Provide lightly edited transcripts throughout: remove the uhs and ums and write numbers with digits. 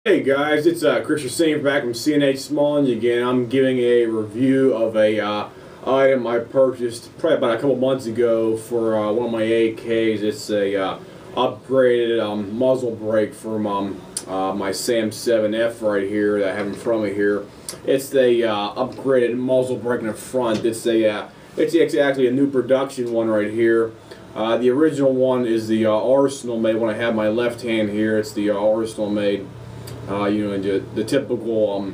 Hey guys, it's Christian Singh back from CNH Smallings again. I'm giving a review of a item I purchased probably about a couple months ago for one of my AKs. It's a upgraded muzzle brake from my Sam 7F right here that I have in front of me here. It's the upgraded muzzle brake in the front. It's actually a new production one right here. The original one is the Arsenal made. When I have my left hand here, it's the Arsenal made. The typical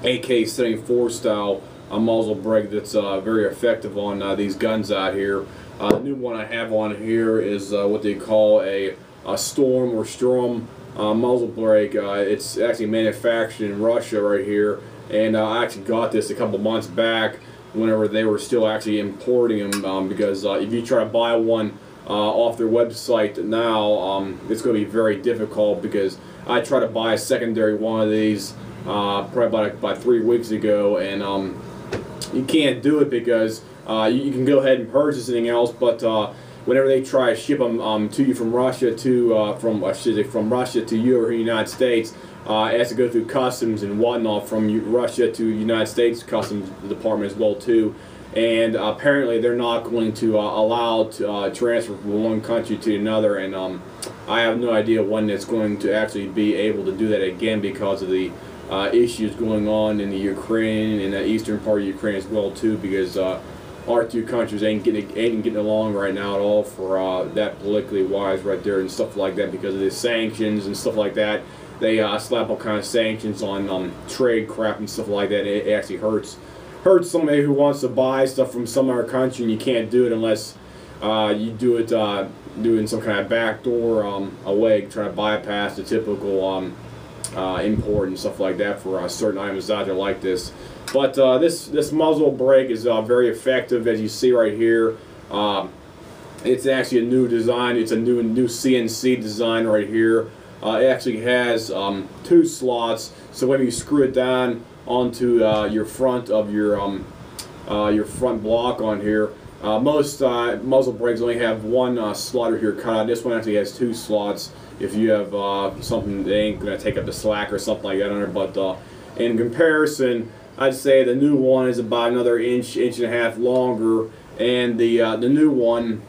AK-74 style muzzle brake that's very effective on these guns out here. The new one I have on here is what they call a Storm or Strom muzzle brake. It's actually manufactured in Russia right here, and I actually got this a couple months back whenever they were still actually importing them, because if you try to buy one off their website now, it's going to be very difficult, because I tried to buy a secondary one of these probably about 3 weeks ago, and you can't do it because you can go ahead and purchase anything else, but whenever they try to ship them to you from Russia to from Russia to you or the United States, it has to go through customs and whatnot from Russia to United States Customs Department as well too. And apparently they're not going to allow transfer from one country to another, and I have no idea when it's going to actually be able to do that again, because of the issues going on in the Ukraine and the eastern part of Ukraine as well too, because our two countries ain't getting along right now at all for that politically wise right there and stuff like that, because of the sanctions and stuff like that. They slap all kind of sanctions on trade crap and stuff like that. It actually hurts somebody who wants to buy stuff from some other country, and you can't do it unless you do it doing some kind of backdoor way, trying to bypass the typical import and stuff like that for certain items out there like this. But this muzzle brake is very effective, as you see right here. It's actually a new design. It's a new CNC design right here. It actually has 2 slots, so when you screw it down onto your front of your front block on here. Most muzzle brakes only have 1 slot here cut out. This one actually has 2 slots. If you have something that ain't gonna take up the slack or something like that on there, but in comparison, I'd say the new one is about another inch and a half longer, and the new one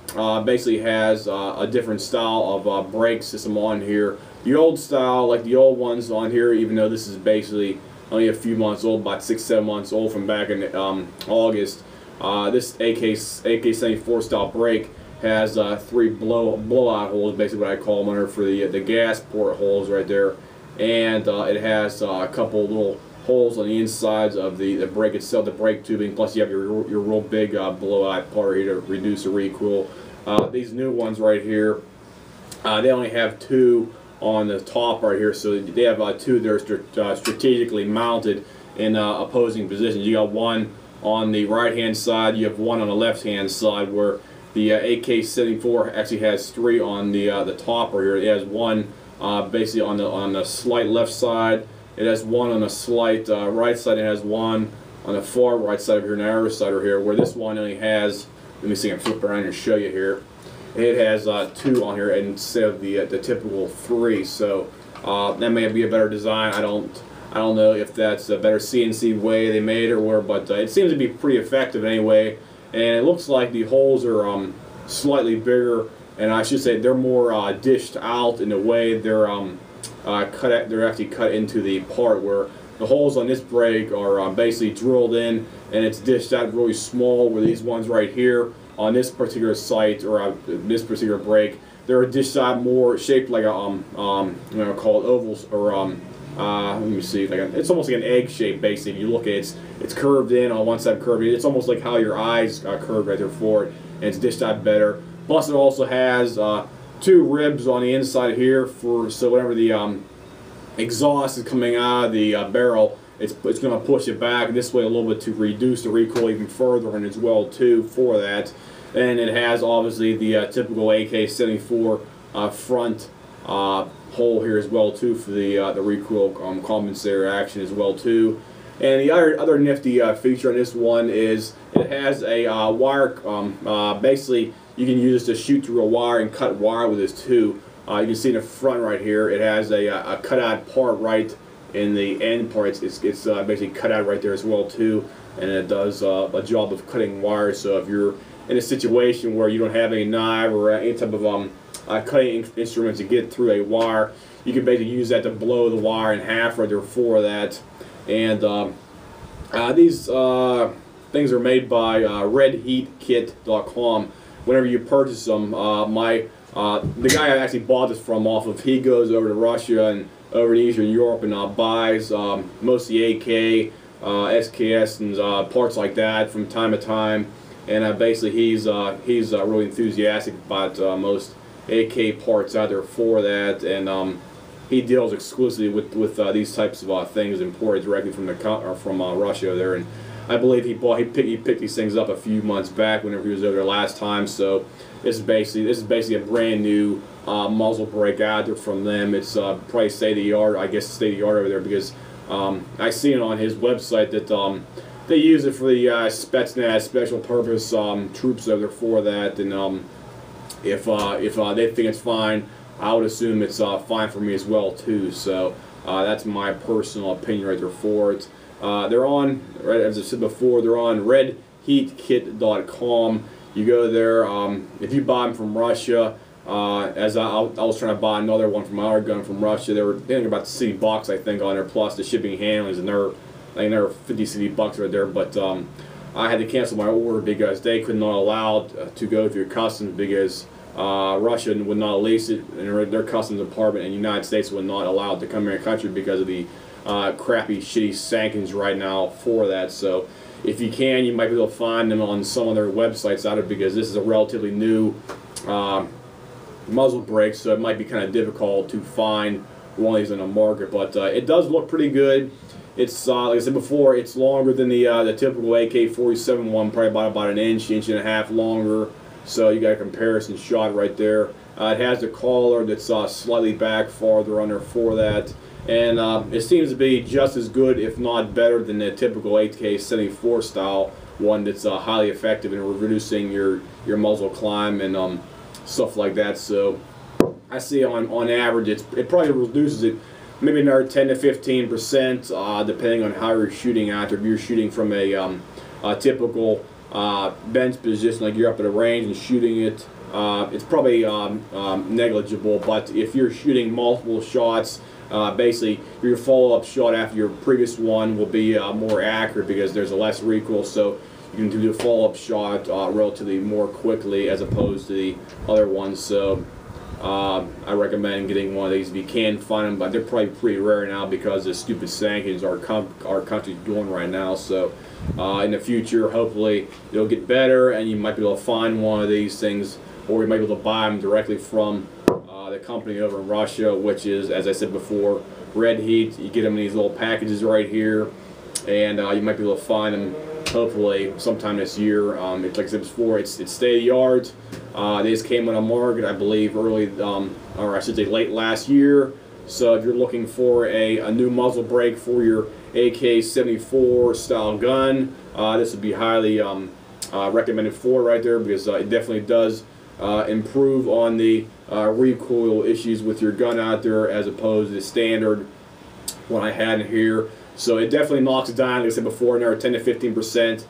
basically has a different style of brake system on here. The old style, like the old ones on here, even though this is basically only a few months old, about 6-7 months old from back in August. This AK-74 style brake has 3 blowout holes, basically what I call them, under for the gas port holes right there, and it has a couple little holes on the insides of the brake itself, the brake tubing. Plus you have your real big blowout part here to reduce the recoil. These new ones right here, they only have 2 on the top right here, so they have 2 that are strategically mounted in opposing positions. You got 1 on the right hand side, you have 1 on the left hand side, where the AK-74 actually has 3 on the top right here. It has 1 basically on the slight left side, it has 1 on the slight right side, it has 1 on the far right side of here, and the other side right here, where this one only has, let me see, I can flip around and show you here. It has 2 on here instead of the typical 3, so that may be a better design. I don't know if that's a better CNC way they made it or whatever, but it seems to be pretty effective anyway. And it looks like the holes are slightly bigger, and I should say they're more dished out in a way. They're they're actually cut into the part where the holes on this brake are basically drilled in, and it's dished out really small. Where these ones right here on this particular site, or this particular brake, they're dished out more, shaped like a called ovals, or let me see, it's almost like an egg shape basically. If you look at it, it's curved in on one side, curved in. It's almost like how your eyes curve right there for it, and it's dished out better. Plus it also has 2 ribs on the inside here, so whenever the exhaust is coming out of the barrel, it's going to push it back this way a little bit to reduce the recoil even further, and as well too for that. And it has obviously the typical AK-74 front hole here as well too for the recoil compensator action as well too. And the other nifty feature on this one is it has a wire. Basically, you can use this to shoot through a wire and cut wire with this too. You can see in the front right here, it has a cutout part right in the end part. It's basically cut out right there as well too, and it does a job of cutting wires. So if you're in a situation where you don't have any knife or any type of cutting instrument to get through a wire, you can basically use that to blow the wire in half right there for that. And these things are made by redheatkit.com. Whenever you purchase them, the guy I actually bought this from he goes over to Russia and over to Eastern Europe and buys most of the AK, SKS, and parts like that from time to time. And basically he's really enthusiastic about most AK parts out there for that, and he deals exclusively with these types of things imported directly from Russia there. And I believe he picked these things up a few months back whenever he was over there last time. So this is basically a brand new muzzle brake out there from them. It's probably state of the art, I guess state of the art over there, because I seen it on his website that they use it for the Spetsnaz special purpose troops over there for that. And if they think it's fine, I would assume it's fine for me as well too. So that's my personal opinion right there for it. They're on, right, as I said before, they're on redheatkit.com. You go there. If you buy them from Russia, as I was trying to buy another one from my other gun from Russia, they were thinking about $60 I think on there, plus the shipping and handlings, and they're 50 $60 right there. But I had to cancel my order because they could not allow it to go through customs, because Russia would not lease it, and their customs department in the United States would not allow it to come in the country because of the crappy, shitty sanctions right now for that. So if you can, you might be able to find them on some of their websites out of, because this is a relatively new muzzle brake, so it might be kind of difficult to find one of these in the market. But it does look pretty good. It's like I said before, it's longer than the typical AK-47 one, probably about an inch and a half longer. So you got a comparison shot right there. It has the collar that's slightly back farther under for that, and it seems to be just as good, if not better, than the typical AK-74 style one that's highly effective in reducing your muzzle climb and stuff like that. So I see on average it probably reduces it maybe another 10 to 15%, depending on how you're shooting out there. If you're shooting from a typical bench position, like you're up at a range and shooting it, it's probably negligible. But if you're shooting multiple shots, basically your follow-up shot after your previous one will be more accurate, because there's a less recoil, so you can do the follow-up shot relatively more quickly as opposed to the other ones. So I recommend getting one of these if you can find them, but they're probably pretty rare now because of the stupid sanctions our country's doing right now. So in the future, hopefully it'll get better, and you might be able to find one of these things, or you might be able to buy them directly from the company over in Russia, which is, as I said before, Red Heat. You get them in these little packages right here, and you might be able to find them hopefully sometime this year. Like I said before, it's state of the art. They just came on the market, I believe, early, or I should say late last year. So if you're looking for a new muzzle brake for your AK-74 style gun, this would be highly recommended for right there, because it definitely does improve on the recoil issues with your gun out there, as opposed to the standard one I had in here. So it definitely knocks it down, like I said before, another 10 to 15%.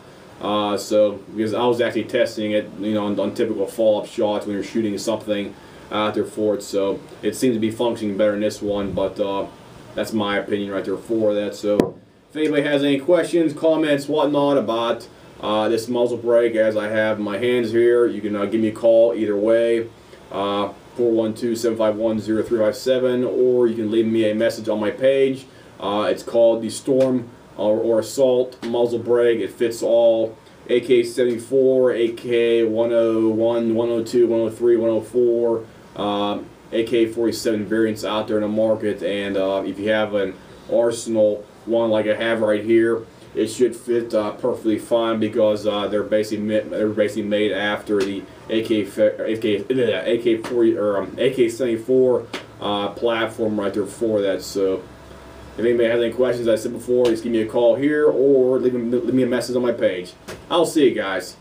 So because I was actually testing it, you know, on typical follow-up shots when you're shooting something out there for it. So it seems to be functioning better in this one, but that's my opinion right there for that. So if anybody has any questions, comments, whatnot about this muzzle brake, as I have in my hands here, you can give me a call either way, 412-751-0357, or you can leave me a message on my page. It's called the Storm or Assault muzzle brake. It fits all AK-74, AK-101, 102, 103, 104, AK-47 variants out there in the market. And if you have an Arsenal one like I have right here, it should fit perfectly fine, because they're basically made after the AK-40 or AK-74 platform right there for that. So if anybody has any questions, as I said before, just give me a call here, or leave me a message on my page. I'll see you guys.